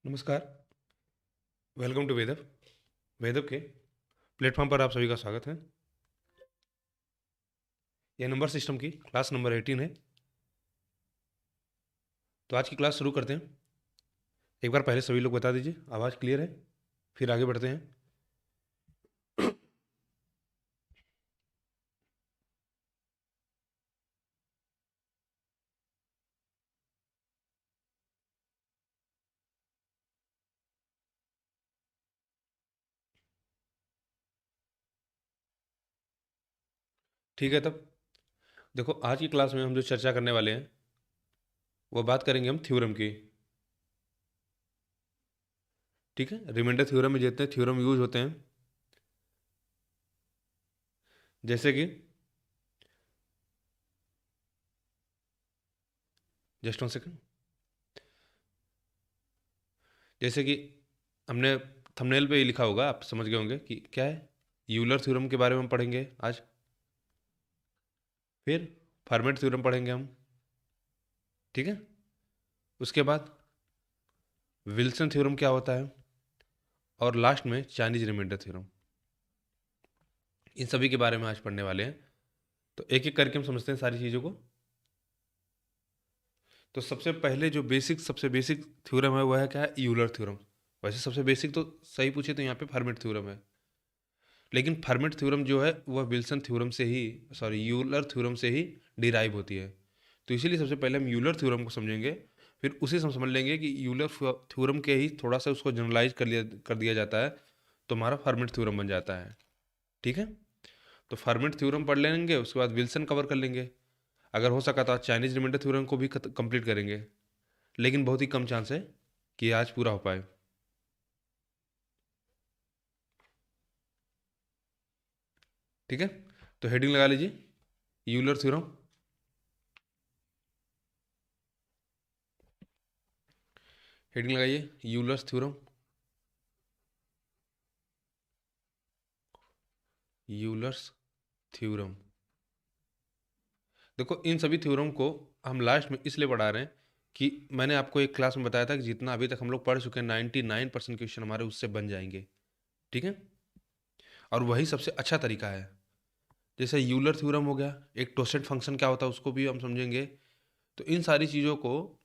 नमस्कार। Welcome to वेदव। वेदव के platform पर आप सभी का स्वागत है। यह नंबर सिस्टम की क्लास नंबर 18 है। तो आज की क्लास शुरू करते हैं। एक बार पहले सभी लोग बता दीजिए आवाज़ क्लियर है, फिर आगे बढ़ते हैं। ठीक है, तब देखो आज की क्लास में हम जो चर्चा करने वाले हैं वो बात करेंगे हम थ्योरम की। ठीक है, रिमाइंडर थ्योरम में जितने थ्योरम यूज होते हैं, जैसे कि जस्ट वन सेकेंड, जैसे कि हमने थंबनेल पे ही लिखा होगा, आप समझ गए होंगे कि क्या है। यूलर थ्योरम के बारे में हम पढ़ेंगे आज। फिर फर्मेट थ्योरम पढ़ेंगे हम। ठीक है, उसके बाद विल्सन थ्योरम क्या होता है, और लास्ट में चाइनीज रिमाइंडर थ्योरम। इन सभी के बारे में आज पढ़ने वाले हैं। तो एक एक करके हम समझते हैं सारी चीज़ों को। तो सबसे बेसिक थ्योरम है वह है क्या है, यूलर थ्योरम। वैसे सबसे बेसिक तो सही पूछे तो यहाँ पे फर्मेट थ्योरम है, लेकिन फर्मेट थ्योरम जो है वह विल्सन थ्योरम से ही, सॉरी, यूलर थ्योरम से ही डिराइव होती है। तो इसीलिए सबसे पहले हम यूलर थ्योरम को समझेंगे, फिर उसे हम समझ लेंगे कि यूलर थ्योरम के ही थोड़ा सा उसको जनरलाइज कर दिया जाता है, तो हमारा फर्मेट थ्योरम बन जाता है। ठीक है, तो फर्मेट थ्योरम पढ़ लेंगे, उसके बाद विल्सन कवर कर लेंगे। अगर हो सका तो आज चाइनीज रिमाइंडर थ्योरम को भी कंप्लीट करेंगे, लेकिन बहुत ही कम चांस है कि आज पूरा हो पाए। ठीक है, तो हेडिंग लगा लीजिए, यूलर थ्योरम। हेडिंग लगाइए, यूलर थ्योरम। Euler's theorem. देखो इन सभी थ्योरम को हम लास्ट में इसलिए पढ़ा रहे हैं कि मैंने आपको एक क्लास में बताया था कि जितना अभी तक हम लोग पढ़ चुके हैं 99% क्वेश्चन हमारे उससे बन जाएंगे। ठीक है, और वही सबसे अच्छा तरीका है। जैसे यूलर थ्योरम हो गया, एक टोसेट फंक्शन क्या होता है उसको भी हम समझेंगे। तो इन सारी चीज़ों को,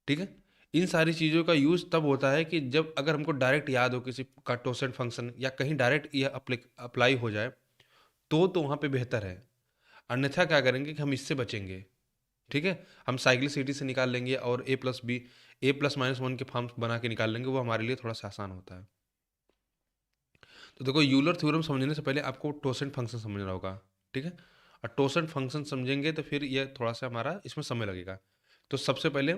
ठीक है, इन सारी चीज़ों का यूज़ तब होता है कि जब अगर हमको डायरेक्ट याद हो किसी का टोसेट फंक्शन, या कहीं डायरेक्ट यह अप्लाई हो जाए, तो वहाँ पे बेहतर है। अन्यथा क्या करेंगे कि हम इससे बचेंगे। ठीक है, हम साइक्लिसिटी से निकाल लेंगे और A+B, A+-1 के फॉर्म्स बना के निकाल लेंगे, वो हमारे लिए थोड़ा सा आसान होता है। तो देखो यूलर थ्योरम समझने से पहले आपको टोसेंट फंक्शन समझना होगा। ठीक है, और टोसेंट फंक्शन समझेंगे तो फिर ये थोड़ा सा हमारा इसमें समय लगेगा। तो सबसे पहले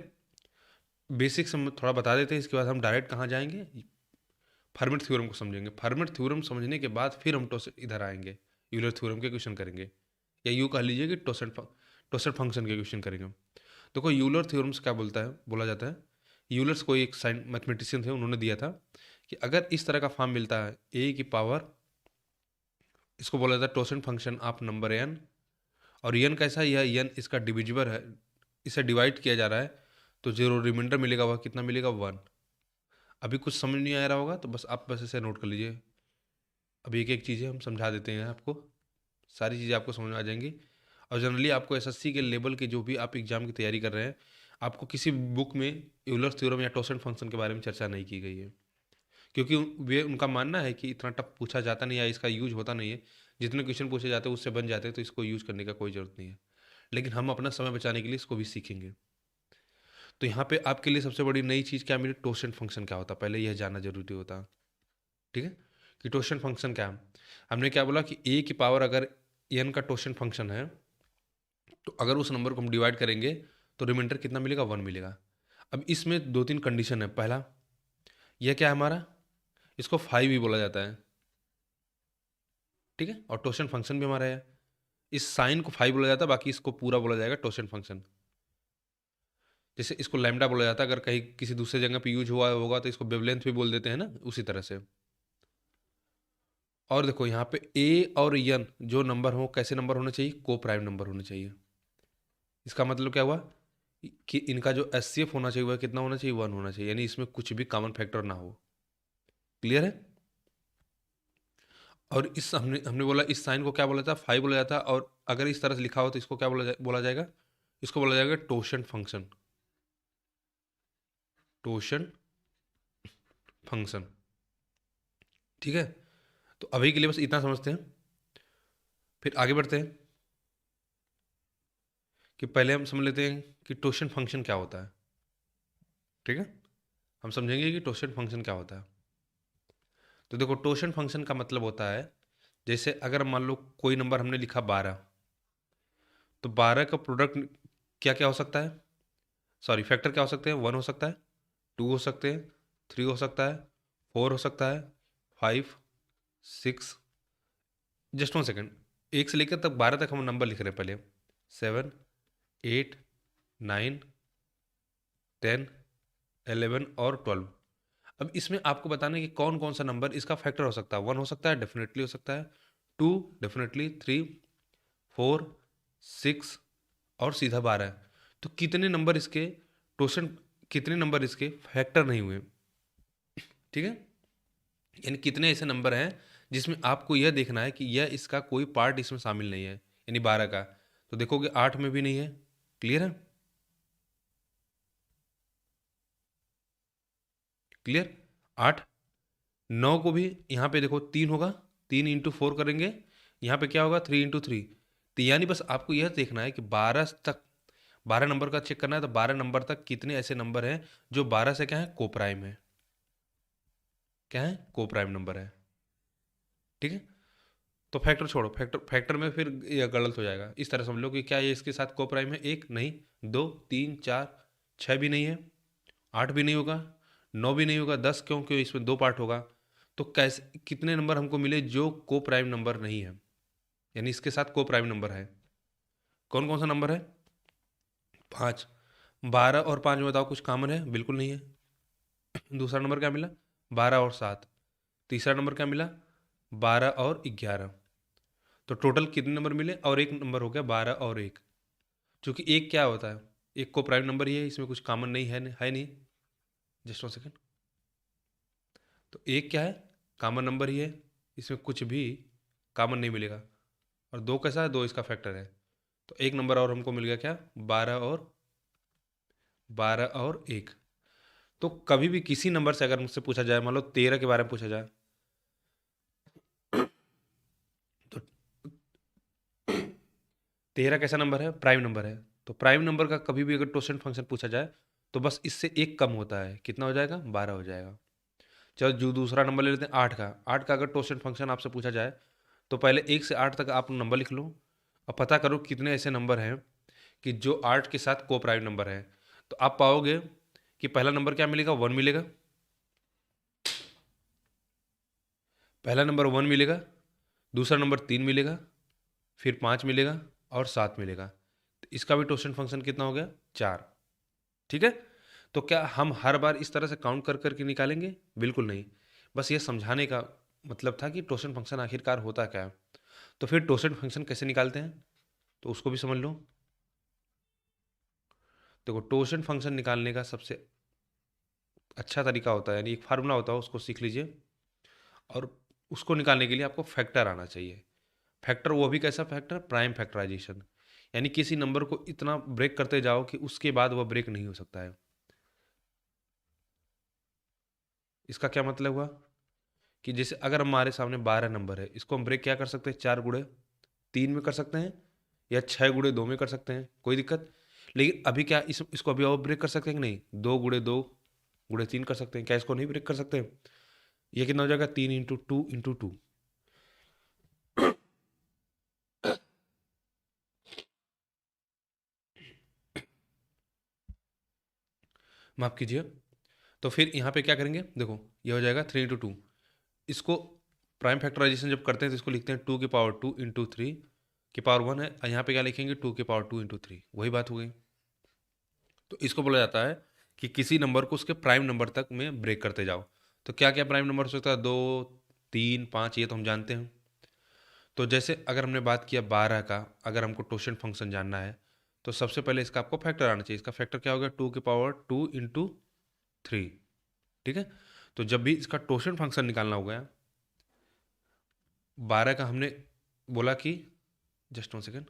बेसिक हम थोड़ा बता देते हैं, इसके बाद हम डायरेक्ट कहाँ जाएंगे, फर्मेट थ्योरम को समझेंगे। फर्मेट थ्योरम समझने के बाद फिर हम टोसेंट इधर आएंगे, यूलर थ्योरम के क्वेश्चन करेंगे, या यूँ कह लीजिए कि टोसेंट फंक्शन के क्वेश्चन करेंगे। देखो यूलर थ्योरम्स क्या बोला जाता है। यूलर्स को एक साइंस मैथमेटिशियन थे, उन्होंने दिया था कि अगर इस तरह का फॉर्म मिलता है ए की पावर, इसको बोला जाता है टोसेंट फंक्शन ऑफ नंबर एन, और एन कैसा है, यह एन इसका डिविजिबल है, इसे डिवाइड किया जा रहा है, तो जो रिमाइंडर मिलेगा वह कितना मिलेगा, 1। अभी कुछ समझ नहीं आ रहा होगा तो बस आप बस इसे नोट कर लीजिए। अभी एक एक चीज़ें हम समझा देते हैं आपको, सारी चीज़ें आपको समझ में आ जाएंगी। और जनरली आपको एसएससी के लेवल के जो भी आप एग्जाम की तैयारी कर रहे हैं, आपको किसी बुक में यूलर थ्योरम या टोसेंट फंक्शन के बारे में चर्चा नहीं की गई है, क्योंकि वे उनका मानना है कि इतना टफ पूछा जाता नहीं है, इसका यूज होता नहीं है। जितने क्वेश्चन पूछे जाते हैं उससे बन जाते हैं, तो इसको यूज करने का कोई ज़रूरत नहीं है। लेकिन हम अपना समय बचाने के लिए इसको भी सीखेंगे। तो यहाँ पे आपके लिए सबसे बड़ी नई चीज़ क्या मिली, टोसेंट फंक्शन क्या होता है, पहले यह जानना जरूरी होता है। ठीक है, कि टोसेंट फंक्शन क्या है। हमने क्या बोला कि ए की पावर अगर एन का टोसेंट फंक्शन है, तो अगर उस नंबर को हम डिवाइड करेंगे तो रिमाइंडर कितना मिलेगा, 1 मिलेगा। अब इसमें 2-3 कंडीशन है। पहला, यह क्या है हमारा, इसको 5 भी बोला जाता है। ठीक है, और टोसेंट फंक्शन भी हमारा है। इस साइन को 5 बोला जाता है, बाकी इसको पूरा बोला जाएगा टोसेंट फंक्शन। जैसे इसको लैम्डा बोला जाता है, अगर कहीं किसी दूसरे जगह पे यूज हुआ होगा तो इसको वेवलेंथ भी बोल देते हैं ना, उसी तरह से। और देखो यहाँ पे ए और एन जो नंबर हो, कैसे नंबर होने चाहिए, को प्राइम नंबर होने चाहिए। इसका मतलब क्या हुआ, कि इनका जो एचसीएफ होना चाहिए वह कितना होना चाहिए, 1 होना चाहिए, यानी इसमें कुछ भी कॉमन फैक्टर ना हो। क्लियर है? और इस हमने हमने बोला इस साइन को क्या बोला था, फाइव बोला जाता है, और अगर इस तरह से लिखा हो तो इसको क्या बोला जाएगा, इसको बोला जाएगा टोशन फंक्शन। Torsion function. ठीक है, तो अभी के लिए बस इतना समझते हैं, फिर आगे बढ़ते हैं कि पहले हम समझ लेते हैं कि टोशन फंक्शन क्या होता है। ठीक है, हम समझेंगे कि टोशन फंक्शन क्या होता है। तो देखो, टोशन फंक्शन का मतलब होता है, जैसे अगर मान लो कोई नंबर हमने लिखा 12, तो 12 का प्रोडक्ट क्या क्या हो सकता है, सॉरी फैक्टर क्या हो सकते हैं, 1 हो सकता है, 2 हो सकते हैं, 3 हो सकता है, 4 हो सकता है, 5, 6, जस्ट 1 सेकेंड, 1 से लेकर तक 12 तक हम नंबर लिख रहे हैं पहले, 7, 8, 9, 10, 11 और 12। अब इसमें आपको बताना है कि कौन कौन सा नंबर इसका फैक्टर हो सकता है। 1 हो सकता है, डेफिनेटली हो सकता है, 2 डेफिनेटली, 3, 4, 6 और सीधा 12 है। तो कितने नंबर इसके टोशन, कितने नंबर इसके फैक्टर नहीं हुए, ठीक है, यानी कितने ऐसे नंबर हैं जिसमें आपको यह देखना है कि यह इसका कोई पार्ट इसमें शामिल नहीं है, यानी 12 का। तो देखोगे 8 में भी नहीं है। क्लियर है? क्लियर? 8, 9 को भी यहाँ पे देखो 3 होगा, 3 × 4 करेंगे, यहाँ पे क्या होगा, 3 × 3। तो यानी बस आपको यह देखना है कि 12 तक, 12 नंबर का चेक करना है, तो 12 नंबर तक कितने ऐसे नंबर हैं जो 12 से क्या है, कोप्राइम है। क्या है? कोप्राइम नंबर है। ठीक है, तो फैक्टर छोड़ो, फैक्टर फैक्टर में फिर यह गलत हो जाएगा। इस तरह समझ लो कि क्या ये इसके साथ कोप्राइम है, 1 नहीं, 2, 3, 4, 6 भी नहीं है, 8 भी नहीं होगा, 9 भी नहीं होगा, 10 क्योंकि इसमें 2 पार्ट होगा। तो कैसे कितने नंबर हमको मिले जो को प्राइम नंबर नहीं है, यानी इसके साथ को प्राइम नंबर है। कौन कौन सा नंबर है? 5। 12 और 5 में बताओ कुछ कॉमन है? बिल्कुल नहीं है। दूसरा नंबर क्या मिला? 12 और 7। तीसरा नंबर क्या मिला? 12 और 11। तो टोटल कितने नंबर मिले? और एक नंबर हो गया 12 और 1। क्योंकि एक क्या होता है, एक को प्राइम नंबर ही है, इसमें कुछ कॉमन नहीं है, है नहीं। Just 1 second. तो एक क्या है, कॉमन नंबर ही है, इसमें कुछ भी कॉमन नहीं मिलेगा। और 2 कैसा है, 2 इसका फैक्टर है। तो एक नंबर और हमको मिल गया, क्या? 12 और 1। तो कभी भी किसी नंबर से अगर मुझसे पूछा जाए, मान लो 13 के बारे में पूछा जाए, तो 13 कैसा नंबर है? प्राइम नंबर है। तो प्राइम नंबर का कभी भी अगर टोशन फंक्शन पूछा जाए, तो बस इससे एक कम होता है, कितना हो जाएगा? 12 हो जाएगा। चलो जो दूसरा नंबर ले लेते हैं 8 का। 8 का अगर टोशन फंक्शन आपसे पूछा जाए, तो पहले 1 से 8 तक आप नंबर लिख लो और पता करो कितने ऐसे नंबर हैं कि जो 8 के साथ को प्राइम नंबर है। तो आप पाओगे कि पहला नंबर क्या मिलेगा? 1 मिलेगा। पहला नंबर 1 मिलेगा, दूसरा नंबर 3 मिलेगा, फिर 5 मिलेगा और 7 मिलेगा। तो इसका भी टोशन फंक्शन कितना हो गया? 4। ठीक है, तो क्या हम हर बार इस तरह से काउंट कर करके निकालेंगे? बिल्कुल नहीं। बस ये समझाने का मतलब था कि टोशन फंक्शन आखिरकार होता क्या है। तो फिर टोशन फंक्शन कैसे निकालते हैं, तो उसको भी समझ लो। देखो, टोशन फंक्शन निकालने का सबसे अच्छा तरीका होता है, यानी एक फार्मूला होता है, उसको सीख लीजिए। और उसको निकालने के लिए आपको फैक्टर आना चाहिए। फैक्टर वो भी कैसा फैक्टर? प्राइम फैक्टराइजेशन, यानी किसी नंबर को इतना ब्रेक करते जाओ कि उसके बाद वह ब्रेक नहीं हो सकता है। इसका क्या मतलब हुआ कि जैसे अगर हमारे सामने 12 नंबर है, इसको हम ब्रेक क्या कर सकते हैं? 4 × 3 में कर सकते हैं, या 6 × 2 में कर सकते हैं, कोई दिक्कत। लेकिन अभी क्या इसको अभी और ब्रेक कर सकते हैं कि नहीं? 2 × 2 × 3 कर सकते हैं, क्या इसको नहीं ब्रेक कर सकते? ये कितना हो जाएगा? 3 × 2 × 2। माफ कीजिए। तो फिर यहाँ पे क्या करेंगे? देखो, ये हो जाएगा 3 × 2। इसको प्राइम फैक्टराइजेशन जब करते हैं तो इसको लिखते हैं 2 की पावर 2 × 3 की पावर 1 है, और यहाँ पे क्या लिखेंगे? 2 की पावर 2 × 3। वही बात हो गई। तो इसको बोला जाता है कि किसी नंबर को उसके प्राइम नंबर तक में ब्रेक करते जाओ। तो क्या क्या प्राइम नंबर हो सकता है? 2, 3, 5, ये तो हम जानते हैं। तो जैसे अगर हमने बात किया 12 का, अगर हमको टोशन फंक्शन जानना है, तो सबसे पहले इसका आपको फैक्टर आना चाहिए। इसका फैक्टर क्या हो गया, 2 इंटू 3। ठीक है, तो जब भी इसका टोशन फंक्शन निकालना हो गया, 12 का हमने बोला कि, जस्ट 1 सेकेंड,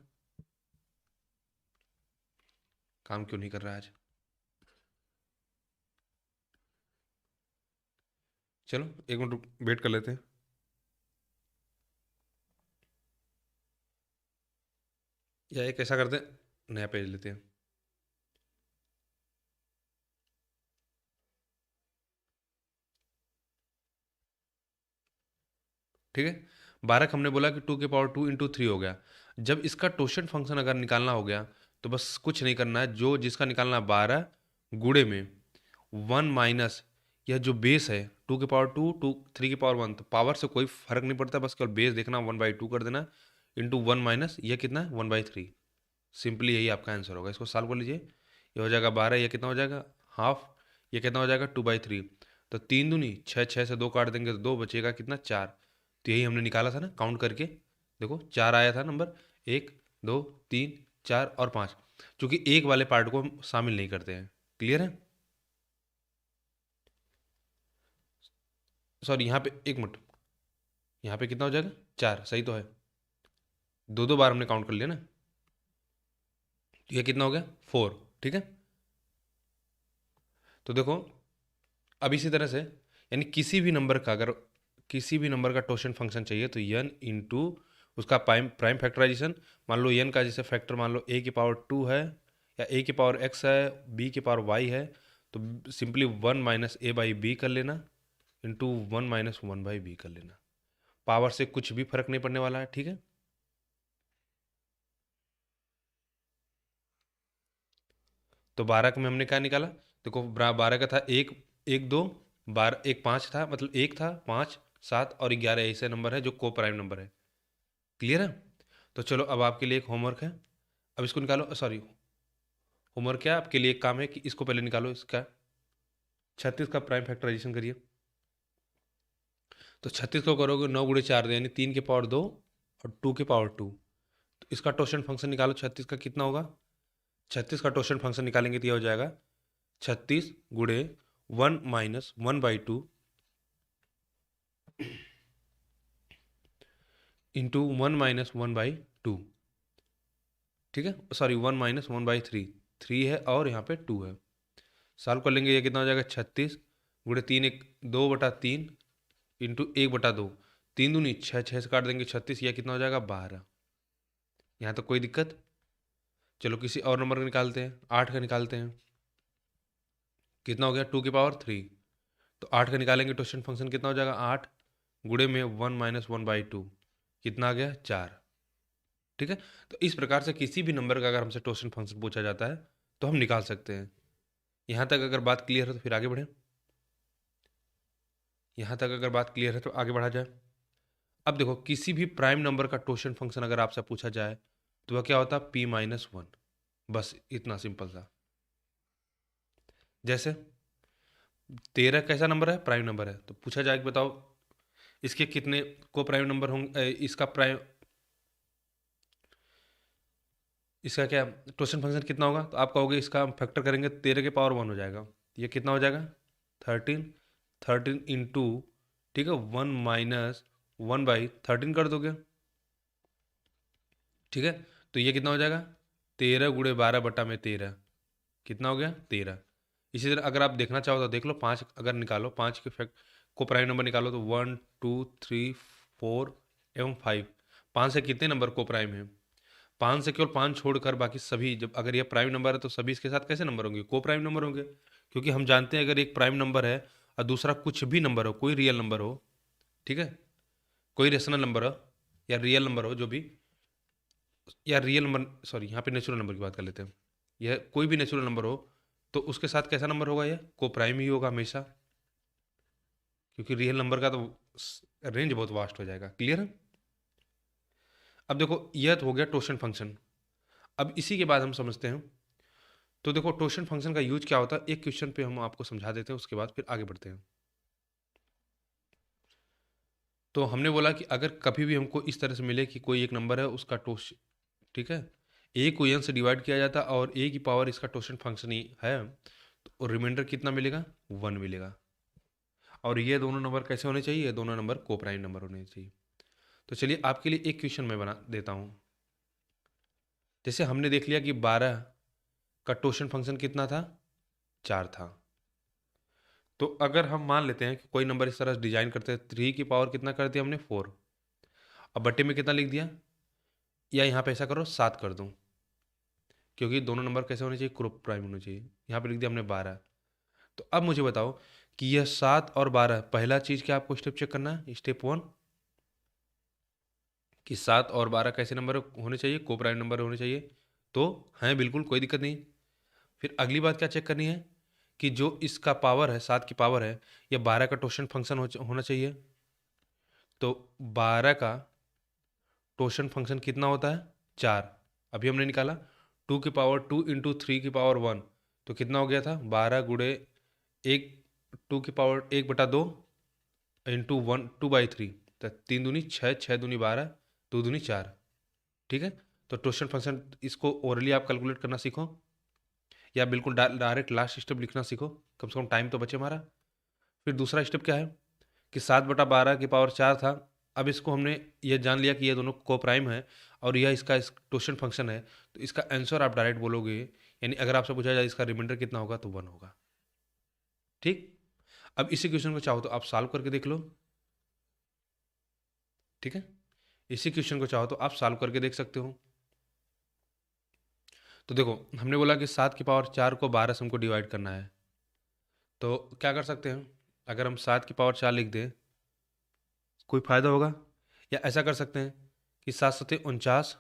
काम क्यों नहीं कर रहा है आज, चलो 1 मिनट वेट कर लेते हैं। या एक ऐसा करते हैं, नया पेज लेते हैं। ठीक है, 12 का हमने बोला कि 2 इंटू 3 हो गया। जब इसका टोशन फंक्शन अगर निकालना हो गया, तो बस कुछ नहीं करना है, जो जिसका निकालना है 12 गुणे में 1 माइनस यह जो बेस है 2 की पावर 2 3 की पावर 1, तो पावर से कोई फर्क नहीं पड़ता, बस केवल बेस देखना, 1/2 कर देना, इंटू 1 माइनस यह कितना है 1/3। सिंपली यही आपका आंसर होगा। इसको सॉल्व कर लीजिए, ये हो जाएगा 12, ये कितना हो जाएगा हाफ, ये कितना हो जाएगा 2/3। तो 3 दूनी 6, 6 से 2 काट देंगे तो 2 बचेगा कितना 4। तो यही हमने निकाला था ना काउंट करके, देखो 4 आया था नंबर, 1 2 3 4 और 5, क्योंकि एक वाले पार्ट को हम शामिल नहीं करते हैं। क्लियर है, सॉरी यहाँ पे 1 मिनट, यहाँ पे कितना हो जाएगा 4, सही तो है, दो दो बार हमने काउंट कर लिया ना, तो ये कितना हो गया 4। ठीक है, तो देखो अब इसी तरह से, यानी किसी भी नंबर का, अगर किसी भी नंबर का टोशन फंक्शन चाहिए तो n इंटू उसका प्राइम प्राइम फैक्टराइजेशन, मान लो n का जैसे फैक्टर मान लो a की पावर 2 है, या a की पावर x है, b की पावर y है, तो सिंपली 1 - a/b कर लेना, इंटू 1 - 1/b कर लेना। पावर से कुछ भी फर्क नहीं पड़ने वाला है। ठीक है, तो 12 का में हमने क्या निकाला, देखो 12 का था एक, 1 2, 12 एक 5 था, मतलब एक था 5 7 और 11 ऐसे नंबर है जो को प्राइम नंबर है। क्लियर है, तो चलो अब आपके लिए एक होमवर्क है, अब इसको निकालो, सॉरी होमवर्क क्या, आपके लिए एक काम है कि इसको पहले निकालो, इसका 36 का प्राइम फैक्टराइजेशन करिए। तो 36 को करोगे 9 × 4 यानी 3 की पावर 2 और 2 की पावर 2, तो इसका टोशन फंक्शन निकालो 36 का कितना होगा। 36 का टोशन फंक्शन निकालेंगे तो यह हो जाएगा 36 × 1 - 1/2 इंटू 1 - 1/2। ठीक है, सॉरी 1 - 1/3, 3 है और यहाँ पे 2 है। सॉल्व कर लेंगे, ये कितना हो जाएगा 36 × 3 2/3 इंटू 1/2, 3 दूनी 6, 6 से काट देंगे 36, यह कितना हो जाएगा 12। यहाँ तक कोई दिक्कत, चलो किसी और नंबर का निकालते हैं, 8 का निकालते हैं, कितना हो गया 2 की पावर 3, तो 8 का निकालेंगे टोशन फंक्शन कितना हो जाएगा 8 गुणे में 1 - 1/2, कितना आ गया 4। ठीक है, तो इस प्रकार से किसी भी नंबर का अगर हमसे टोशन फंक्शन पूछा जाता है तो हम निकाल सकते हैं। यहाँ तक अगर बात क्लियर है तो फिर आगे बढ़ें, यहाँ तक अगर बात क्लियर है तो आगे बढ़ा जाए। अब देखो किसी भी प्राइम नंबर का टोशन फंक्शन अगर आपसे पूछा जाए तो वह क्या होता है p - 1, बस इतना सिंपल सा। जैसे 13 कैसा नंबर है, प्राइम नंबर है, तो पूछा जाए कि बताओ इसके कितने को प्राइम नंबर होंगे, इसका प्राइम, इसका क्या टोशन फंक्शन कितना होगा, तो आप कहोगे इसका हम फैक्टर करेंगे 13 की पावर 1 हो जाएगा, ये कितना हो जाएगा 13, 13 इंटू, ठीक है 1 - 1/13 कर दोगे। ठीक है, तो ये कितना हो जाएगा 13 × 12/13, कितना हो गया 13। इसी तरह अगर आप देखना चाहो तो देख लो, 5 अगर निकालो, 5 के फैक्ट को प्राइम नंबर निकालो तो 1 2 3 4 एवं 5, 5 से कितने नंबर को प्राइम है, 5 से केवल 5 छोड़कर बाकी सभी, जब अगर ये प्राइम नंबर है तो सभी इसके साथ कैसे नंबर होंगे, को प्राइम नंबर होंगे, क्योंकि हम जानते हैं अगर एक प्राइम नंबर है और दूसरा कुछ भी नंबर हो, कोई रियल नंबर हो, ठीक है, कोई रेशनल नंबर हो या रियल नंबर हो जो भी, या रियल नंबर, सॉरी यहाँ पे नेचुरल नंबर की बात कर लेते हैं, यह कोई भी नेचुरल नंबर हो तो उसके साथ कैसा नंबर होगा, यह को प्राइम ही होगा हमेशा, क्योंकि रियल नंबर का तो रेंज बहुत वास्ट हो जाएगा। क्लियर है, अब देखो यह तो हो गया टोशन फंक्शन। अब इसी के बाद हम समझते हैं, तो देखो टोशन फंक्शन का यूज क्या होता है, एक क्वेश्चन पे हम आपको समझा देते हैं, उसके बाद फिर आगे बढ़ते हैं। तो हमने बोला कि अगर कभी भी हमको इस तरह से मिले कि कोई एक नंबर है उसका टोश, ठीक है, ए को n से डिवाइड किया जाता और ए की पावर इसका टोशन फंक्शन ही है, तो रिमाइंडर कितना मिलेगा? 1 मिलेगा। और ये दोनों नंबर कैसे होने चाहिए? ये दोनों नंबर कोप्राइम नंबर होने चाहिए। तो चलिए आपके लिए एक क्वेश्चन मैं बना देता हूँ। जैसे हमने देख लिया कि 12 का टोशन फंक्शन कितना था? 4 था। तो अगर हम मान लेते हैं कि कोई नंबर इस तरह डिजाइन करते हैं, 3 की पावर कितना कर दिया हमने? 4। अब बट्टे में कितना लिख दिया? या यहाँ पे ऐसा करो 7 कर दूँ, क्योंकि दोनों नंबर कैसे होने चाहिए? क्रोप प्राइम होने चाहिए। यहाँ पे लिख दिया हमने 12। तो अब मुझे बताओ कि यह 7 और 12, पहला चीज़ क्या आपको स्टेप चेक करना है? स्टेप 1 कि 7 और 12 कैसे नंबर होने चाहिए? को प्राइम नंबर होने चाहिए। तो हैं बिल्कुल, कोई दिक्कत नहीं। फिर अगली बात क्या चेक करनी है कि जो इसका पावर है, 7 की पावर है, यह 12 का टोशन फंक्शन होना चाहिए। तो 12 का टोशन फंक्शन कितना होता है? 4। अभी हमने निकाला 2 की पावर 2 इंटू 3 की पावर 1, तो कितना हो गया था? 12 गुड़े 1, 2 की पावर 1/2 इंटू 1, 2/3, तो 3 दूनी 6, 6 दूनी 12, 2 दूनी 4। ठीक है, तो टोशन फंक्शन इसको ओरली आप कैलकुलेट करना सीखो, या बिल्कुल डायरेक्ट लास्ट स्टेप लिखना सीखो, कम से कम टाइम तो बचे हमारा। फिर दूसरा स्टेप क्या है कि 7/12 की पावर 4 था। अब इसको हमने ये जान लिया कि ये दोनों को प्राइम है और यह इसका टोशन फंक्शन है, तो इसका आंसर आप डायरेक्ट बोलोगे, यानी अगर आपसे पूछा जाए इसका रिमाइंडर कितना होगा तो 1 होगा। ठीक, अब इसी क्वेश्चन को चाहो तो आप सॉल्व करके देख लो। ठीक है, इसी क्वेश्चन को चाहो तो आप सॉल्व करके देख सकते हो। तो देखो, हमने बोला कि 7 की पावर 4 को 12 से हमको डिवाइड करना है, तो क्या कर सकते हैं? अगर हम 7 की पावर 4 लिख दें, कोई फ़ायदा होगा? या ऐसा कर सकते हैं कि 7×7 = 49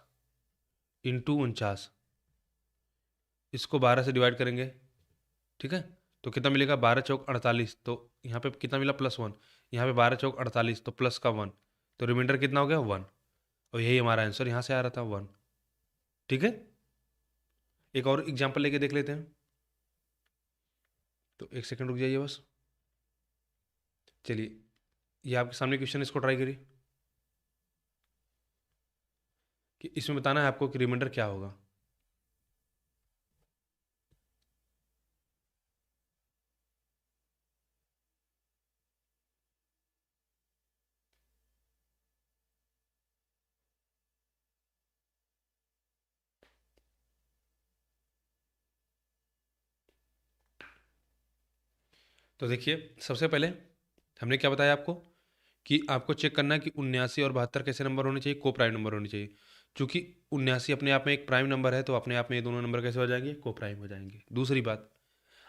इंटू 49, इसको 12 से डिवाइड करेंगे। ठीक है, तो कितना मिलेगा? 12×4 = 48, तो यहाँ पे कितना मिला? +1। यहाँ पे 12×4 = 48, तो प्लस का 1, तो रिमाइंडर कितना हो गया? 1। और यही हमारा आंसर यहाँ से आ रहा था, 1। ठीक है, एक और एग्जाम्पल लेके देख लेते हैं। तो एक सेकंड रुक जाइए बस। चलिए, ये आपके सामने क्वेश्चन, इसको ट्राई करिए कि इसमें बताना है आपको कि रिमाइंडर क्या होगा। तो देखिए, सबसे पहले हमने क्या बताया आपको कि आपको चेक करना है कि 79 और 72 कैसे नंबर होने चाहिए? को प्राइम नंबर होने चाहिए। चूंकि 79 अपने आप में एक प्राइम नंबर है, तो अपने आप में ये दोनों नंबर कैसे हो जाएंगे? को प्राइम हो जाएंगे। दूसरी बात,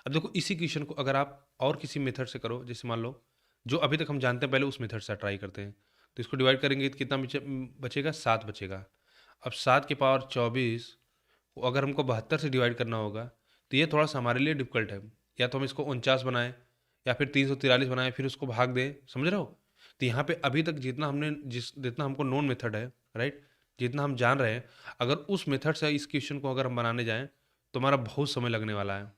अब देखो इसी क्वेश्चन को अगर आप और किसी मेथड से करो, जैसे मान लो जो अभी तक हम जानते हैं पहले उस मेथड से ट्राई करते हैं, तो इसको डिवाइड करेंगे तो कितना बचेगा? 7 बचेगा। अब 7 की पावर 24 को अगर हमको 72 से डिवाइड करना होगा, तो ये थोड़ा सा हमारे लिए डिफिकल्ट है। या तो हम इसको 49 बनाएं, या फिर 343 बनाएं, फिर उसको भाग दें, समझ रहे हो? तो यहाँ पे अभी तक जितना हमको नोन मेथड है, राइट, जितना हम जान रहे हैं, अगर उस मेथड से इस क्वेश्चन को अगर हम बनाने जाएं तो हमारा बहुत समय लगने वाला है।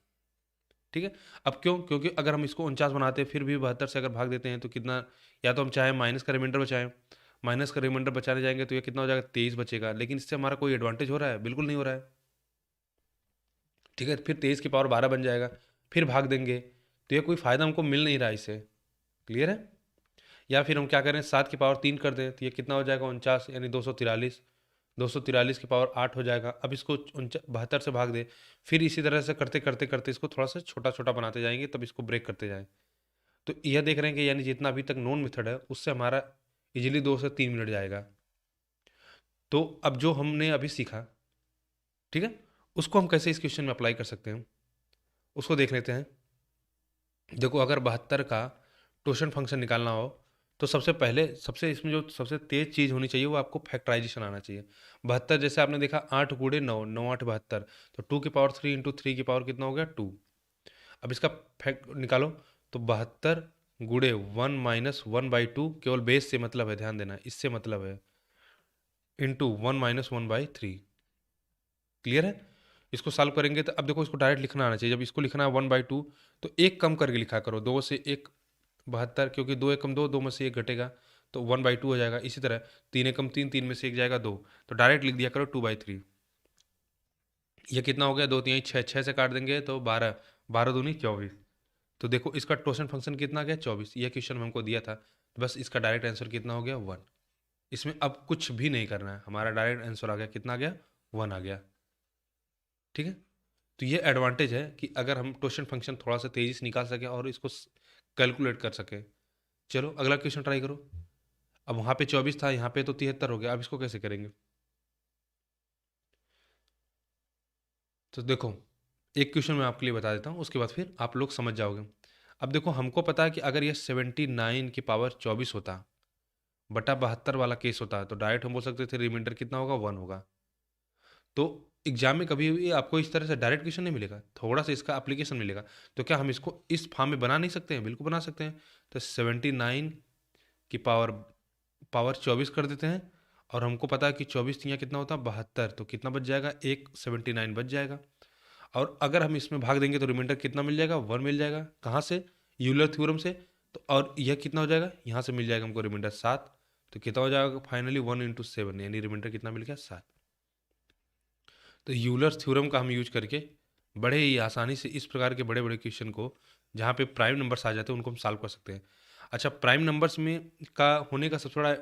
ठीक है, अब क्यों? क्योंकि अगर हम इसको 49 बनाते हैं फिर भी 72 से अगर भाग देते हैं तो कितना, या तो हम चाहे माइनस का रिमाइंडर बचाएं, माइनस का रिमाइंडर बचाने जाएंगे तो ये कितना हो जाएगा? 23 बचेगा। लेकिन इससे हमारा कोई एडवांटेज हो रहा है? बिल्कुल नहीं हो रहा है। ठीक है, फिर 23 की पावर 12 बन जाएगा, फिर भाग देंगे, तो ये कोई फ़ायदा हमको मिल नहीं रहा है इससे। क्लियर है? या फिर हम क्या करें, 7 की पावर 3 कर दें, तो ये कितना हो जाएगा? 49, यानी 243। 243 की पावर 8 हो जाएगा। अब इसको 72 से भाग दे, फिर इसी तरह से करते करते करते इसको थोड़ा सा छोटा छोटा बनाते जाएंगे, तब इसको ब्रेक करते जाएं। तो यह देख रहे हैं कि यानी जितना अभी तक नोन मेथड है उससे हमारा इजीली 2 से 3 मिनट जाएगा। तो अब जो हमने अभी सीखा, ठीक है, उसको हम कैसे इस क्वेश्चन में अप्लाई कर सकते हैं, उसको देख लेते हैं। देखो, अगर 72 का टोशन फंक्शन निकालना हो, तो सबसे पहले सबसे इसमें जो सबसे तेज चीज़ होनी चाहिए वो आपको फैक्टराइजेशन आना चाहिए। 72 जैसे आपने देखा, 8×9, 9×8 = 72, तो 2 की पावर 3 इंटू 3 की पावर कितना हो गया? 2। अब इसका फैक्ट निकालो, तो 72×1 - 1/2, केवल बेस से मतलब है, ध्यान देना, इससे मतलब है, इंटू 1 - 1/3। क्लियर है? इसको सॉल्व करेंगे तो अब देखो इसको डायरेक्ट लिखना आना चाहिए। जब इसको लिखना है 1/2, तो एक कम करके लिखा करो, 2 से 1 72, क्योंकि 2 एकम 2, 2 में से 1 घटेगा, तो 1/2 हो जाएगा। इसी तरह 3 एकम 3, 3 में से 1 जाएगा 2, तो डायरेक्ट लिख दिया करो 2/3। ये कितना हो गया, 2 3 6, 6 से काट देंगे तो 12, 12 दूनी 24। तो देखो इसका टोटल फंक्शन कितना आ गया, 24। ये क्वेश्चन हमको दिया था, तो बस इसका डायरेक्ट आंसर कितना हो गया, 1। इसमें अब कुछ भी नहीं करना है, हमारा डायरेक्ट आंसर आ गया, कितना आ गया, 1 आ गया। ठीक है, तो ये एडवांटेज है कि अगर हम टोटल फंक्शन थोड़ा सा तेज़ी से निकाल सके और इसको कैलकुलेट कर सके। चलो अगला क्वेश्चन ट्राई करो। अब वहाँ पे 24 था, यहाँ पे तो 73 हो गया, अब इसको कैसे करेंगे। तो देखो एक क्वेश्चन मैं आपके लिए बता देता हूँ, उसके बाद फिर आप लोग समझ जाओगे। अब देखो हमको पता है कि अगर ये 79 की पावर 24 होता बटा 72 वाला केस होता है, तो डायरेक्ट हम बोल सकते थे रिमाइंडर कितना होगा, 1 होगा। तो एग्जाम में कभी भी आपको इस तरह से डायरेक्ट क्वेश्चन नहीं मिलेगा, थोड़ा सा इसका एप्लीकेशन मिलेगा। तो क्या हम इसको इस फॉर्म में बना नहीं सकते हैं, बिल्कुल बना सकते हैं। तो 79 की पावर पावर 24 कर देते हैं, और हमको पता है कि 24 तियाँ कितना होता है, 72। तो कितना बच जाएगा, एक 79 बच जाएगा। और अगर हम इसमें भाग देंगे तो रिमाइंडर कितना मिल जाएगा, 1 मिल जाएगा। कहाँ से, यूलर थ्योरम से। तो और यह कितना हो जाएगा, यहाँ से मिल जाएगा हमको रिमाइंडर 7। तो कितना हो जाएगा फाइनली, 1 इंटू 7, यानी रिमाइंडर कितना मिल गया, 7। तो यूलर थ्योरम का हम यूज करके बड़े ही आसानी से इस प्रकार के बड़े बड़े क्वेश्चन को, जहाँ पे प्राइम नंबर्स आ जाते हैं, उनको हम सॉल्व कर सकते हैं। अच्छा, प्राइम नंबर्स में का होने का सबसे बड़ा,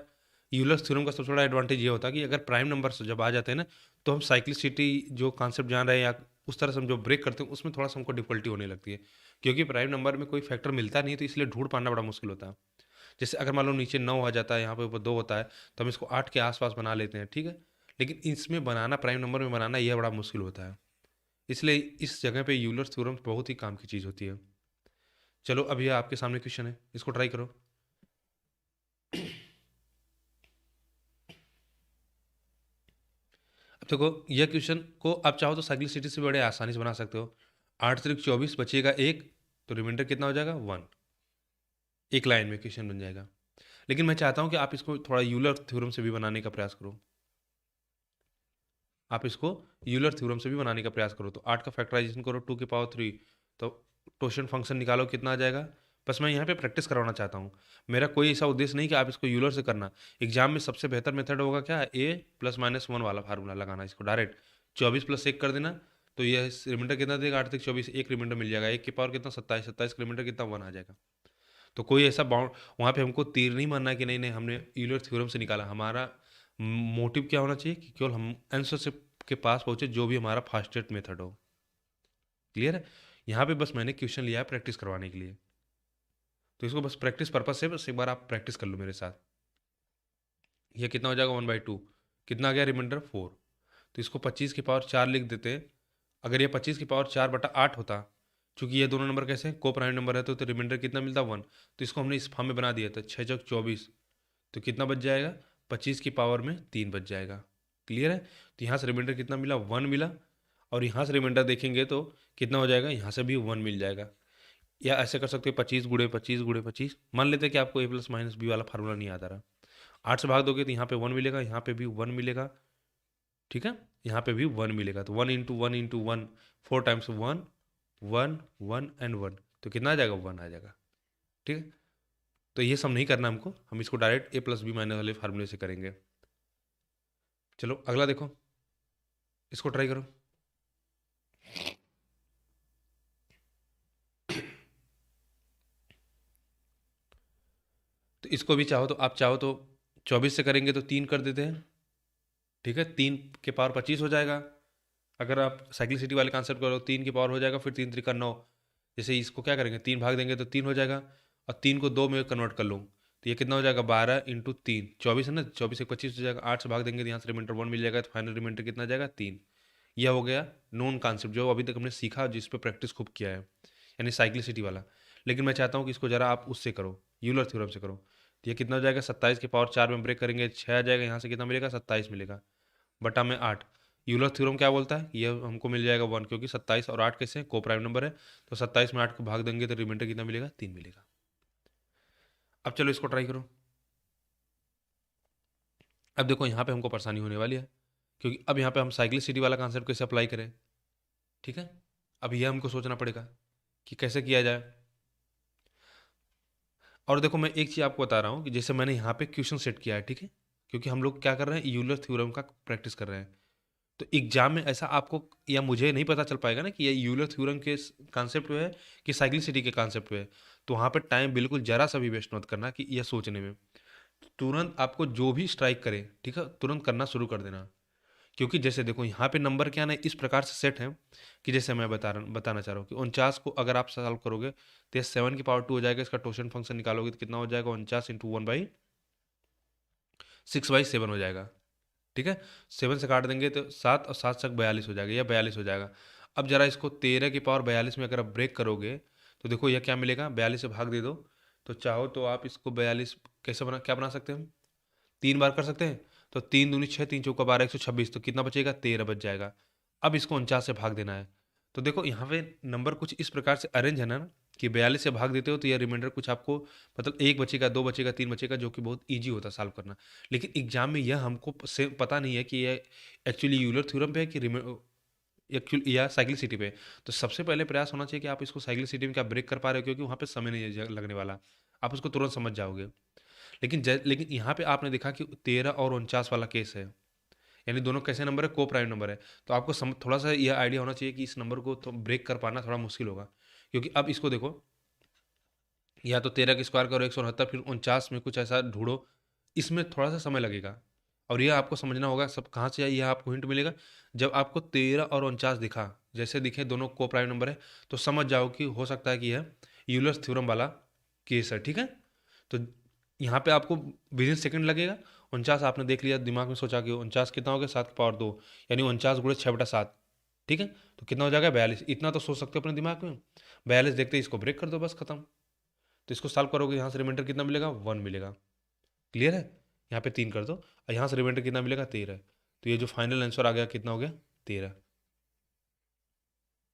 यूलर थ्योरम का सबसे बड़ा एडवांटेज ये होता है कि अगर प्राइम नंबर्स जब आ जाते हैं ना, तो हम साइक्लिसिटी जो कॉन्सेप्ट जान रहे हैं या उस तरह से हम जो ब्रेक करते हैं, उसमें थोड़ा सा हमको डिफिकल्टी होने लगती है, क्योंकि प्राइम नंबर में कोई फैक्टर मिलता नहीं है, तो इसलिए ढूंढ पाना बड़ा मुश्किल होता है। जैसे अगर मान लो नीचे 9 आ जाता है, यहाँ पे ऊपर 2 होता है, तो हम इसको 8 के आसपास बना लेते हैं, ठीक है। लेकिन इसमें बनाना, प्राइम नंबर में बनाना, यह बड़ा मुश्किल होता है। इसलिए इस जगह पे यूलर थ्योरम बहुत ही काम की चीज़ होती है। चलो अभी आपके सामने क्वेश्चन है, इसको ट्राई करो। अब देखो यह क्वेश्चन को आप चाहो तो साइक्लिसिटी से बड़े आसानी से बना सकते हो। 8 त्रिक 24, बचेगा 1, तो रिमाइंडर कितना हो जाएगा, 1। एक लाइन में क्वेश्चन बन जाएगा। लेकिन मैं चाहता हूँ कि आप इसको थोड़ा यूलर थ्योरम से भी बनाने का प्रयास करो। आप इसको यूलर थ्योरम से भी बनाने का प्रयास करो। तो 8 का फैक्टराइजेशन करो 2 की पावर 3, तो टोशन फंक्शन निकालो, कितना आ जाएगा। बस मैं यहाँ पे प्रैक्टिस करवाना चाहता हूँ, मेरा कोई ऐसा उद्देश्य नहीं कि आप इसको यूलर से करना। एग्जाम में सबसे बेहतर मेथड होगा क्या, ए प्लस माइनस 1 वाला फार्मूला लगाना, इसको डायरेक्ट 24 प्लस 1 कर देना। तो ये रिमाइंडर कितना देगा, 8 तक 24, एक रिमाइंडर मिल जाएगा, 1 की पावर कितना, 27, 27 का रिमाइंडर कितना, 1 आ जाएगा। तो कोई ऐसा बाउंड वहाँ पे हमको तीर नहीं मानना है कि नहीं नहीं हमने यूलर थ्योरम से निकाला। हमारा मोटिव क्या होना चाहिए कि केवल हम आंसर से के पास पहुंचे, जो भी हमारा फास्टेस्ट मेथड हो। क्लियर है। यहाँ पे बस मैंने क्वेश्चन लिया है प्रैक्टिस करवाने के लिए, तो इसको बस प्रैक्टिस पर्पज से बस एक बार आप प्रैक्टिस कर लो मेरे साथ। यह कितना हो जाएगा, 1/2, कितना आ गया रिमाइंडर, 4। तो इसको 25 की पावर 4 लिख देते हैं। अगर ये 25 की पावर 4/8 होता, चूंकि ये दोनों नंबर कैसे हैं, को प्राइम नंबर है, तो रिमाइंडर कितना मिलता, 1। तो इसको हमने इस फॉर्म में बना दिया था, 6 चौक 24, तो कितना बच जाएगा, 25 की पावर में 3 बच जाएगा। क्लियर है। तो यहाँ से रिमाइंडर कितना मिला, 1 मिला। और यहाँ से रिमाइंडर देखेंगे तो कितना हो जाएगा, यहाँ से भी 1 मिल जाएगा। या ऐसे कर सकते हो 25 × 25 × 25। मान लेते हैं कि आपको ए प्लस माइनस बी वाला फार्मूला नहीं आता रहा, 8 से भाग दोगे तो यहाँ पे 1 मिलेगा, यहाँ पे भी 1 मिलेगा, ठीक है। यहाँ पे भी 1 मिलेगा, तो 1 × 1 × 1, 4 टाइम्स 1, 1 1 एंड 1, तो कितना आ जाएगा, 1 आ जाएगा। ठीक है। तो ये सब नहीं करना हमको, हम इसको डायरेक्ट ए प्लस बी माइनस वाले फार्मूले से करेंगे। चलो अगला देखो, इसको ट्राई करो। तो इसको भी चाहो तो आप चाहो तो 24 से करेंगे तो 3 कर देते हैं, ठीक है। 3 के पावर 25 हो जाएगा। अगर आप साइक्लिसिटी वाले कॉन्सेप्ट करो, 3 की पावर हो जाएगा, फिर 3 3 का 9। जैसे इसको क्या करेंगे, 3 भाग देंगे तो 3 हो जाएगा, और 3 को 2 में कन्वर्ट कर लूँ तो ये कितना हो जाएगा, 12 × 3, 24 है ना, 24 एक 25 हो जाएगा। 8 से भाग देंगे तो यहाँ से रिमाइंडर 1 मिल जाएगा, तो फाइनल रिमाइंडर कितना आ जाएगा, 3। यह हो गया नोन कॉन्सेप्ट जो अभी तक हमने सीखा, जिस पे प्रैक्टिस खूब किया है, यानी साइक्लिसिटी वाला। लेकिन मैं चाहता हूँ कि इसको जरा आप उससे करो, यूलर थ्योरम से करो। तो ये कितना हो जाएगा, 27 की पावर 4 में ब्रेक करेंगे, 6 आ जाएगा, यहाँ से कितना मिलेगा, 27 मिलेगा, बटा में 8। यूलर थ्योरम क्या बोलता है, ये हमको मिल जाएगा 1, क्योंकि 27 और 8 कैसे हैं, को प्राइम नंबर है। तो 27 में 8 को भाग देंगे तो रिमाइंडर कितना मिलेगा, 3 मिलेगा। अब चलो इसको ट्राई करो। अब देखो यहाँ पे हमको परेशानी होने वाली है, क्योंकि अब यहाँ पे हम साइक्लिसिटी वाला कॉन्सेप्ट कैसे अप्लाई करें, ठीक है। अब यह हमको सोचना पड़ेगा कि कैसे किया जाए। और देखो मैं एक चीज़ आपको बता रहा हूँ कि जैसे मैंने यहाँ पे क्वेश्चन सेट किया है, ठीक है, क्योंकि हम लोग क्या कर रहे हैं, यूलर थ्योरम का प्रैक्टिस कर रहे हैं। तो एग्जाम में ऐसा आपको या मुझे नहीं पता चल पाएगा ना कि ये यूलर थ्योरम के कॉन्सेप्ट पे है कि साइक्लिसिटी के कॉन्सेप्ट पे है। तो वहाँ पे टाइम बिल्कुल जरा सा भी वेस्ट मत करना कि यह सोचने में। तुरंत आपको जो भी स्ट्राइक करे, ठीक है, तुरंत करना शुरू कर देना। क्योंकि जैसे देखो यहाँ पे नंबर क्या ना इस प्रकार से सेट है कि जैसे मैं बताना चाह रहा हूँ कि 49 को अगर आप सॉल्व करोगे तो ये 7 की पावर 2 हो जाएगा। इसका टोशन फंक्शन निकालोगे तो कितना हो जाएगा, 49 × 1/6/7 हो जाएगा। ठीक है, 7 से काट देंगे तो 7 और 7 तक 42 हो जाएगा, या 42 हो जाएगा। अब जरा इसको 13 की पावर 42 में अगर आप ब्रेक करोगे तो देखो यह क्या मिलेगा, 42 से भाग दे दो। तो चाहो तो आप इसको 42 कैसे क्या बना सकते हैं, 3 बार कर सकते हैं। तो 3 दूनी 6, 3 चौका 12, 126, तो कितना बचेगा, 13 बच जाएगा। अब इसको 49 से भाग देना है। तो देखो यहाँ पे नंबर कुछ इस प्रकार से अरेंज है ना कि 42 से भाग देते हो तो यह रिमाइंडर कुछ आपको मतलब 1 बचेगा, 2 बचेगा, 3 बचेगा, जो कि बहुत ईजी होता है सॉल्व करना। लेकिन एग्जाम में यह हमको से पता नहीं है कि यह एक्चुअली यूलर थ्योरम पे है कि एक्चुअली या साइक्लिसिटी पे। तो सबसे पहले प्रयास होना चाहिए कि आप इसको साइक्लिसिटी में क्या ब्रेक कर पा रहे हो, क्योंकि वहाँ पे समय नहीं है लगने वाला, आप उसको तुरंत समझ जाओगे। लेकिन यहाँ पे आपने देखा कि 13 और 49 वाला केस है, यानी दोनों कैसे नंबर है, को प्राइम नंबर है। तो आपको थोड़ा सा यह आइडिया होना चाहिए कि इस नंबर को तो ब्रेक कर पाना थोड़ा मुश्किल होगा। क्योंकि अब इसको देखो, या तो 13 की स्क्वायर करो 169, फिर 49 में कुछ ऐसा ढूंढो, इसमें थोड़ा सा समय लगेगा। और यह आपको समझना होगा सब कहाँ से यह आपको हिंट मिलेगा, जब आपको 13 और 49 दिखा, जैसे दिखे दोनों को प्राइम नंबर है, तो समझ जाओ कि हो सकता है कि यह यूलर थ्योरम वाला केस है। ठीक है, तो यहाँ पे आपको विद इन सेकेंड लगेगा। 49 आपने देख लिया, दिमाग में सोचा कि 49 कितना हो गया, 7 की पावर 2, यानी 49 × 6/7। ठीक है, तो कितना हो जाएगा, 42। इतना तो सोच सकते हो अपने दिमाग में। 42 देखते ही इसको ब्रेक कर दो, बस खत्म। तो इसको सॉल्व करोगे, यहाँ से रिमाइंडर कितना मिलेगा, 1 मिलेगा। क्लियर है, यहाँ पे 3 कर दो और यहाँ से रिमाइंडर कितना मिलेगा, 13। तो ये जो फाइनल आंसर आ गया कितना हो गया, 13।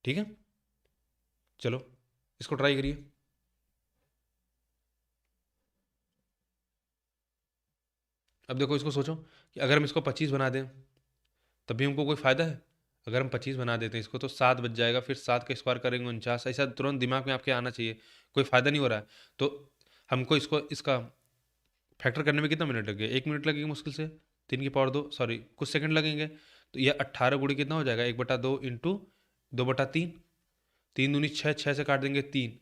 ठीक है, चलो इसको ट्राई करिए। अब देखो इसको सोचो कि अगर हम इसको 25 बना दें तब भी हमको कोई फ़ायदा है। अगर हम 25 बना देते हैं इसको तो 7 बच जाएगा, फिर 7 का स्क्वायर करेंगे 49, ऐसा तुरंत दिमाग में आपके आना चाहिए। कोई फ़ायदा नहीं हो रहा है तो हमको इसको इसका फैक्टर करने में कितना मिनट लगे, 1 मिनट लगेगा मुश्किल से। 3 की पावर 2, सॉरी कुछ सेकंड लगेंगे। तो यह 18 गुड़ी कितना हो जाएगा, 1/2 इंटू 2/3। 3 दूनी 6, 6 से काट देंगे 3।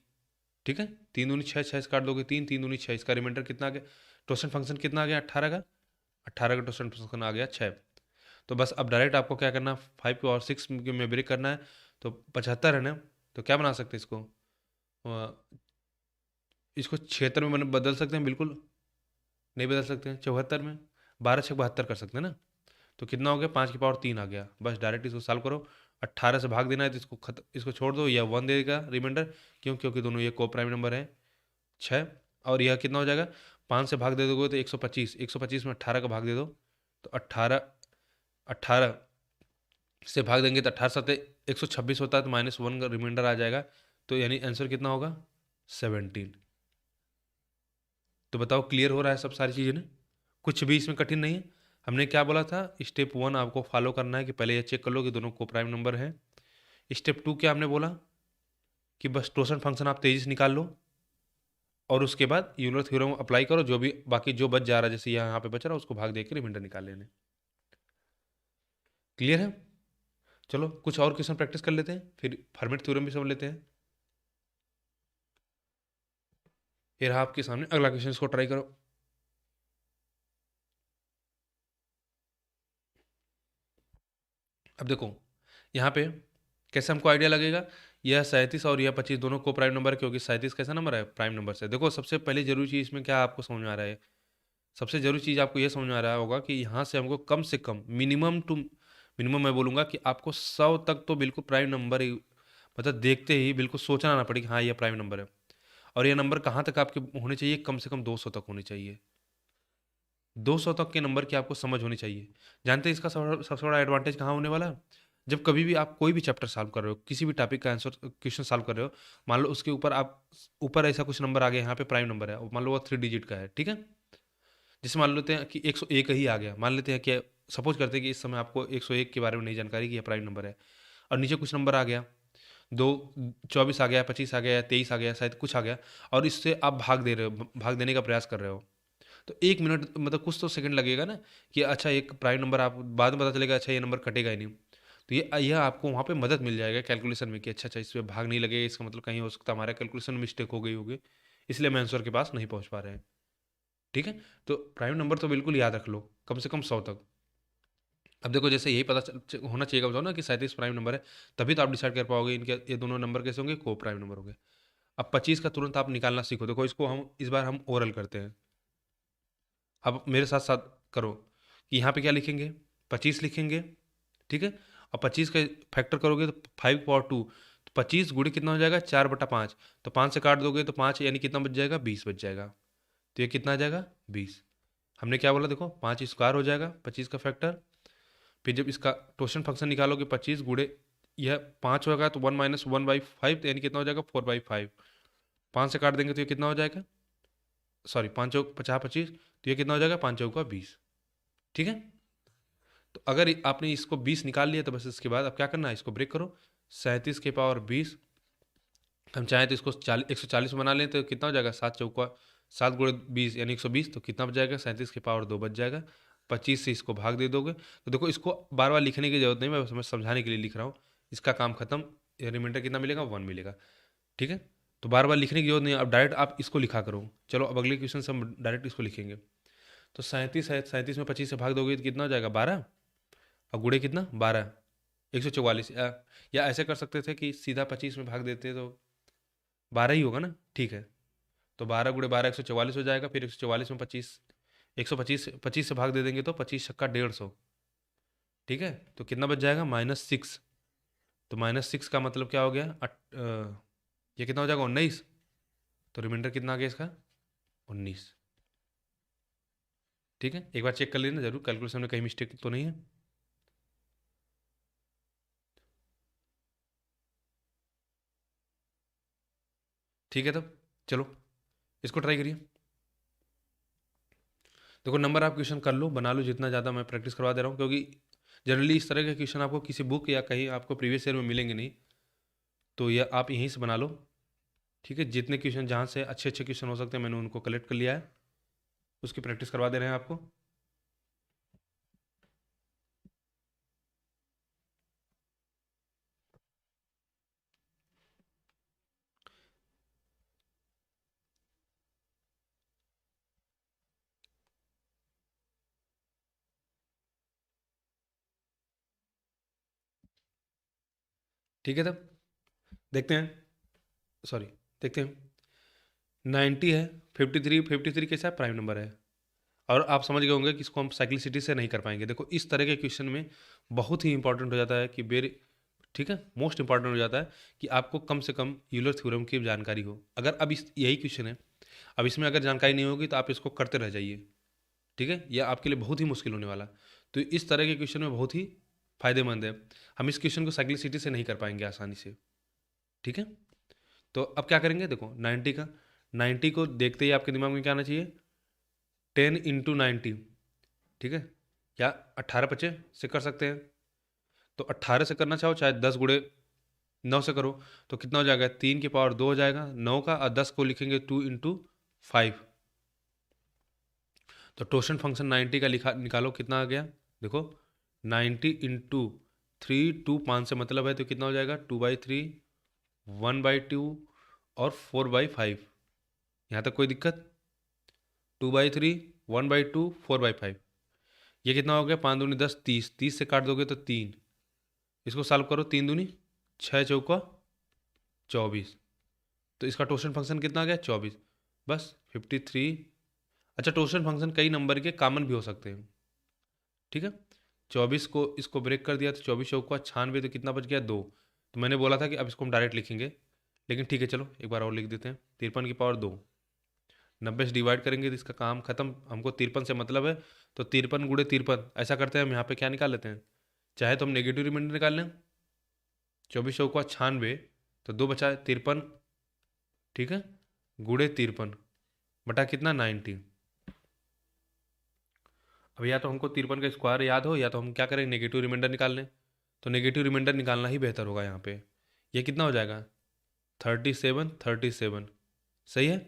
ठीक है, 3 दूनी 6, 6 से काट दोगे 3, 3 दूनी 6, इसका रिमाइंडर कितना आ गया, टोटल फंक्शन कितना आ गया, 18 का। 18 का टोटल फंक्शन आ गया 6। तो बस अब डायरेक्ट आपको क्या करना, 5 और 6 में ब्रेक करना है। तो 75 है ना, तो क्या बना सकते हैं इसको, इसको 76 में बदल सकते हैं, बिल्कुल नहीं बदल सकते हैं, 74 में 12×6 = 72 कर सकते हैं ना। तो कितना हो गया, 5 की पावर 3 आ गया। बस डायरेक्ट इसको सॉल्व करो, 18 से भाग देना है तो इसको छोड़ दो, या 1 देगा रिमाइंडर। क्योंकि दोनों ये को प्राइम नंबर है। 6 और यह कितना हो जाएगा, 5 से भाग दे दोगे तो 125, 125 में 18 का भाग दे दो तो 18, 18 से भाग देंगे तो 18×7 126 होता है, तो -1 का रिमाइंडर आ जाएगा। तो यानी आंसर कितना होगा, 17। तो बताओ क्लियर हो रहा है सब सारी चीज़ें ना, कुछ भी इसमें कठिन नहीं है। हमने क्या बोला था, स्टेप 1 आपको फॉलो करना है कि पहले ये चेक कर लो कि दोनों को प्राइम नंबर है। स्टेप 2 क्या हमने बोला कि बस टोसन फंक्शन आप तेजी से निकाल लो और उसके बाद यूलर थ्योरम अप्लाई करो, जो भी बाकी जो बच जा रहा है जैसे यहाँ पे बच रहा है उसको भाग दे के रिमाइंडर निकाल लेने। क्लियर है, चलो कुछ और क्वेश्चन प्रैक्टिस कर लेते हैं, फिर फर्मेट थ्योरम भी समझ लेते हैं। ये रहा आपके सामने अगला क्वेश्चन, इसको ट्राई करो। अब देखो यहाँ पे कैसे हमको आइडिया लगेगा, यह 37 और यह 25 दोनों को प्राइम नंबर है, क्योंकि 37 कैसा नंबर है, प्राइम नंबर से। देखो सबसे पहले जरूरी चीज़ इसमें क्या आपको समझ में आ रहा है, सबसे जरूरी चीज़ आपको यह समझ में आ रहा होगा कि यहाँ से हमको कम से कम मिनिमम मैं बोलूँगा कि आपको 100 तक तो बिल्कुल प्राइम नंबर ही, मतलब देखते ही बिल्कुल सोचना ना पड़े कि हाँ यह प्राइम नंबर है। और यह नंबर कहाँ तक आपके होने चाहिए, कम से कम 200 तक होने चाहिए। 200 तक के नंबर की आपको समझ होनी चाहिए। जानते हैं इसका सबसे बड़ा एडवांटेज कहाँ होने वाला है, जब कभी भी आप कोई भी चैप्टर सॉल्व कर रहे हो, किसी भी टॉपिक का आंसर क्वेश्चन सॉल्व कर रहे हो, मान लो उसके ऊपर आप ऊपर ऐसा कुछ नंबर आ गया, यहाँ पे प्राइम नंबर है, मान लो वो 3 डिजिट का है, ठीक है। जैसे मान लेते हैं कि 101 ही आ गया, मान लेते हैं कि सपोज करते हैं कि इस समय आपको 101 के बारे में नहीं जानकारी कि यह प्राइम नंबर है, और नीचे कुछ नंबर आ गया, 24 आ गया, 25 आ गया, 23 आ गया, शायद कुछ आ गया, और इससे आप भाग दे रहे हो, भाग देने का प्रयास कर रहे हो। तो 1 मिनट मतलब कुछ तो सेकंड लगेगा ना कि अच्छा एक प्राइम नंबर आप बाद में पता चलेगा अच्छा ये नंबर कटेगा ही नहीं। तो यह आपको वहाँ पे मदद मिल जाएगा कैलकुलेशन में कि अच्छा इस पे भाग नहीं लगेगा, इसका मतलब कहीं हो सकता है हमारा कैलकुलेशन में मिस्टेक हो गई होगी, इसलिए हम आंसर के पास नहीं पहुँच पा रहे हैं। ठीक है, तो प्राइम नंबर तो बिल्कुल याद रख लो, कम से कम 100 तक। अब देखो जैसे यही पता होना चाहिए बताओ ना कि 37 प्राइम नंबर है, तभी तो आप डिसाइड कर पाओगे इनके ये दोनों नंबर कैसे होंगे, को प्राइम नंबर होंगे। अब 25 का तुरंत आप निकालना सीखो। देखो इसको हम इस बार हम ओरल करते हैं। अब मेरे साथ साथ करो कि यहाँ पे क्या लिखेंगे, 25 लिखेंगे। ठीक है, और 25 का फैक्टर करोगे तो 5 पावर 2, तो 25 गुणे कितना हो जाएगा, 4/5। तो 5 से काट दोगे तो 5 यानी कितना बच जाएगा, 20 बच जाएगा। तो ये कितना आ जाएगा, 20। हमने क्या बोला, देखो 5 स्क्वायर हो जाएगा 25 का फैक्टर। फिर जब इसका टोशन फंक्शन निकालोगे 25 गुणे यह 5 होगा तो 1 - 1/5, तो यानी कितना हो जाएगा, 4/5। 5 से काट देंगे तो ये कितना हो जाएगा, सॉरी 5 चौक 50 25, तो ये कितना हो जाएगा, 5 चौका 20। ठीक है, तो अगर आपने इसको 20 निकाल लिया तो बस इसके बाद अब क्या करना है, इसको ब्रेक करो। 37 के पावर 20, हम चाहें तो इसको 140 बना लें तो कितना हो जाएगा, 7 चौका 7 गुणे 20 यानी 120, तो कितना बच जाएगा, 37 के पावर 2 बच जाएगा। 25 से इसको भाग दे दोगे तो देखो इसको बार बार लिखने की जरूरत नहीं, मैं बस समझाने के लिए लिख रहा हूँ। इसका काम खत्म, रिमाइंडर कितना मिलेगा, 1 मिलेगा। ठीक है, तो बार बार लिखने की जरूरत नहीं है, अब डायरेक्ट आप इसको लिखा करो। चलो अब अगले क्वेश्चन से हम डायरेक्ट इसको लिखेंगे। तो 37 है, 37 में 25 से भाग दोगे तो कितना हो जाएगा, 12। और गुणे कितना, 12, 144। या ऐसे कर सकते थे कि सीधा 25 में भाग देते तो 12 ही होगा ना। ठीक है, तो 12 × 12 144 हो जाएगा। फिर 144 में 25, 125 25 से भाग दे देंगे तो 25 × 6 = 150। ठीक है, तो कितना बच जाएगा, -6। तो -6 का मतलब क्या हो गया, ये कितना हो जाएगा, 19। तो रिमाइंडर कितना आ गया इसका, 19। ठीक है, एक बार चेक कर लेना जरूर कैलकुलेशन में कहीं मिस्टेक तो नहीं है। ठीक है, तब चलो इसको ट्राई करिए। देखो नंबर आप क्वेश्चन कर लो, बना लो, जितना ज़्यादा मैं प्रैक्टिस करवा दे रहा हूँ, क्योंकि जनरली इस तरह के क्वेश्चन आपको किसी बुक या कहीं आपको प्रीवियस ईयर में मिलेंगे नहीं, तो यह आप यहीं से बना लो। ठीक है, जितने क्वेश्चन जहाँ से अच्छे अच्छे क्वेश्चन हो सकते हैं मैंने उनको कलेक्ट कर लिया है, उसकी प्रैक्टिस करवा दे रहे हैं आपको। ठीक है, तब देखते हैं, सॉरी देखते हैं। 90 है, 53 कैसा प्राइम नंबर है, और आप समझ गए होंगे कि इसको हम साइक्लिसिटी से नहीं कर पाएंगे। देखो इस तरह के क्वेश्चन में बहुत ही इंपॉर्टेंट हो जाता है कि वेरी, ठीक है, मोस्ट इंपॉर्टेंट हो जाता है कि आपको कम से कम यूलर थ्योरम की जानकारी हो। अगर अब इस यही क्वेश्चन है, अब इसमें अगर जानकारी नहीं होगी तो आप इसको करते रह जाइए। ठीक है, यह आपके लिए बहुत ही मुश्किल होने वाला। तो इस तरह के क्वेश्चन में बहुत ही फायदेमंद है। हम इस क्वेश्चन को साइक्लिसिटी से नहीं कर पाएंगे आसानी से। ठीक है, तो अब क्या करेंगे, देखो 90 को देखते ही आपके दिमाग में क्या आना चाहिए, 10 × 90। ठीक है, या 18 से कर सकते हैं, तो 18 से करना चाहो चाहे 10 × 9 से करो, तो कितना हो जाएगा, 3 की पावर 2 हो जाएगा 9 का, और 10 को लिखेंगे 2 × 5। तो टोशन फंक्शन 90 का लिखा निकालो, कितना आ गया, देखो 90 × 3, 5 से मतलब है तो कितना हो जाएगा, 2/3, 1/2 और 4/5। यहाँ तक कोई दिक्कत, 2/3, 1/2, 4/5। ये कितना हो गया, 5 दूनी 10, 30, 30 से काट दोगे तो 3। इसको सॉल्व करो, 3 दूनी 6 चौका 24। तो इसका टोशन फंक्शन कितना आ गया, 24। बस 53। अच्छा टोशन फंक्शन कई नंबर के कॉमन भी हो सकते हैं। ठीक है, 24 को इसको ब्रेक कर दिया तो 24 चौका 96, तो कितना बच गया, 2। तो मैंने बोला था कि अब इसको हम डायरेक्ट लिखेंगे, लेकिन ठीक है चलो एक बार और लिख देते हैं। 53 की पावर 2, 90 से डिवाइड करेंगे तो इसका काम खत्म। हमको 53 से मतलब है, तो 53 × 53 ऐसा करते हैं, हम यहाँ पे क्या निकाल लेते हैं, चाहे तो हम नेगेटिव रिमाइंडर निकाल लें। 24 चौका 96, तो 2 बचा 53। ठीक है, गुड़े 53 बटा कितना, 90। अब या तो हमको 53 का स्क्वायर याद हो, या तो हम क्या करें, नेगेटिव रिमाइंडर निकाल लें। तो नेगेटिव रिमाइंडर निकालना ही बेहतर होगा यहाँ पे। ये कितना हो जाएगा, 37, 37 सही है।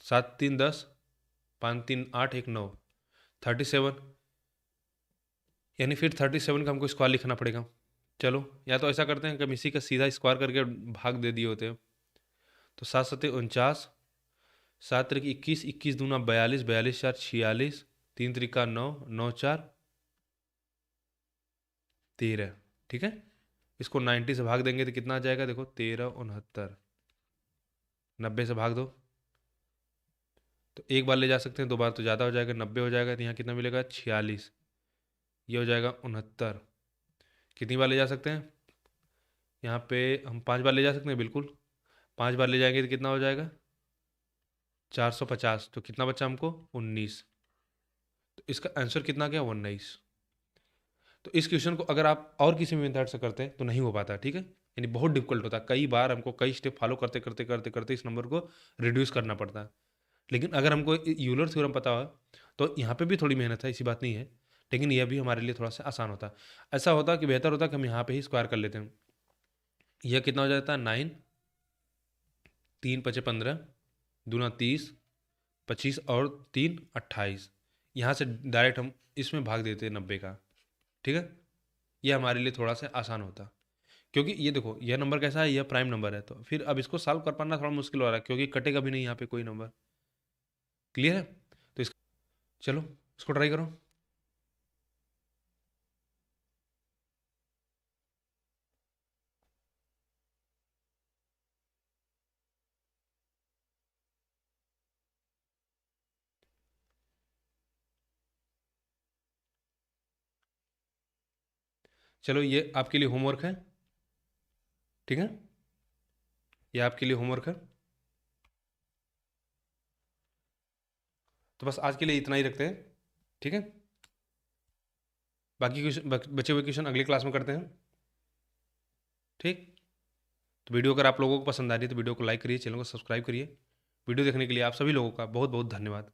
7 × 3 = 10, 5 3 8 1 9 37, यानी फिर 37 का हमको स्क्वायर लिखना पड़ेगा। चलो, या तो ऐसा करते हैं कि हम इसी का सीधा स्क्वायर करके भाग दे दिए होते हैं। तो 7 7 49, 7 3 21, 21 दूना 42, 42 4 46, 3 3 9, 9 4 13। ठीक है, इसको 90 से भाग देंगे तो कितना आ जाएगा, देखो 13 69, 90 से भाग दो तो एक बार ले जा सकते हैं, दो बार तो ज़्यादा हो जाएगा, 90 हो जाएगा। तो यहाँ कितना मिलेगा, 46, ये हो जाएगा 69। कितनी बार ले जा सकते हैं, यहाँ पे हम 5 बार ले जा सकते हैं, बिल्कुल 5 बार ले जाएंगे तो कितना हो जाएगा, 450। तो कितना बचा हमको, 19। तो इसका आंसर कितना गया, 19। तो इस क्वेश्चन को अगर आप और किसी मेथड से करते हैं तो नहीं हो पाता, ठीक है, यानी बहुत डिफिकल्ट होता है। कई बार हमको कई स्टेप फॉलो करते करते करते करते इस नंबर को रिड्यूस करना पड़ता है। लेकिन अगर हमको यूलर थ्योरम पता हो तो यहाँ पे भी थोड़ी मेहनत है, ऐसी बात नहीं है, लेकिन यह भी हमारे लिए थोड़ा सा आसान होता है। ऐसा होता कि बेहतर होता कि हम यहाँ पे ही स्क्वायर कर लेते हैं। यह कितना हो जाता है, 9, 3 5 15, दूना 30, 25 और 3 28। यहाँ से डायरेक्ट हम इसमें भाग देते हैं 90 का। ठीक है, यह हमारे लिए थोड़ा सा आसान होता, क्योंकि ये देखो यह नंबर कैसा है, यह प्राइम नंबर है, तो फिर अब इसको सॉल्व कर पाना थोड़ा मुश्किल हो रहा है, क्योंकि कटेगा भी नहीं यहाँ पे कोई नंबर। क्लियर है, तो इस चलो इसको ट्राई करो। चलो ये आपके लिए होमवर्क है, ठीक है, ये आपके लिए होमवर्क है। तो बस आज के लिए इतना ही रखते हैं, ठीक है, बाकी क्वेश्चन बचे हुए क्वेश्चन अगले क्लास में करते हैं, ठीक। तो वीडियो अगर आप लोगों को पसंद आ रही है तो वीडियो को लाइक करिए, चैनल को सब्सक्राइब करिए। वीडियो देखने के लिए आप सभी लोगों का बहुत बहुत धन्यवाद।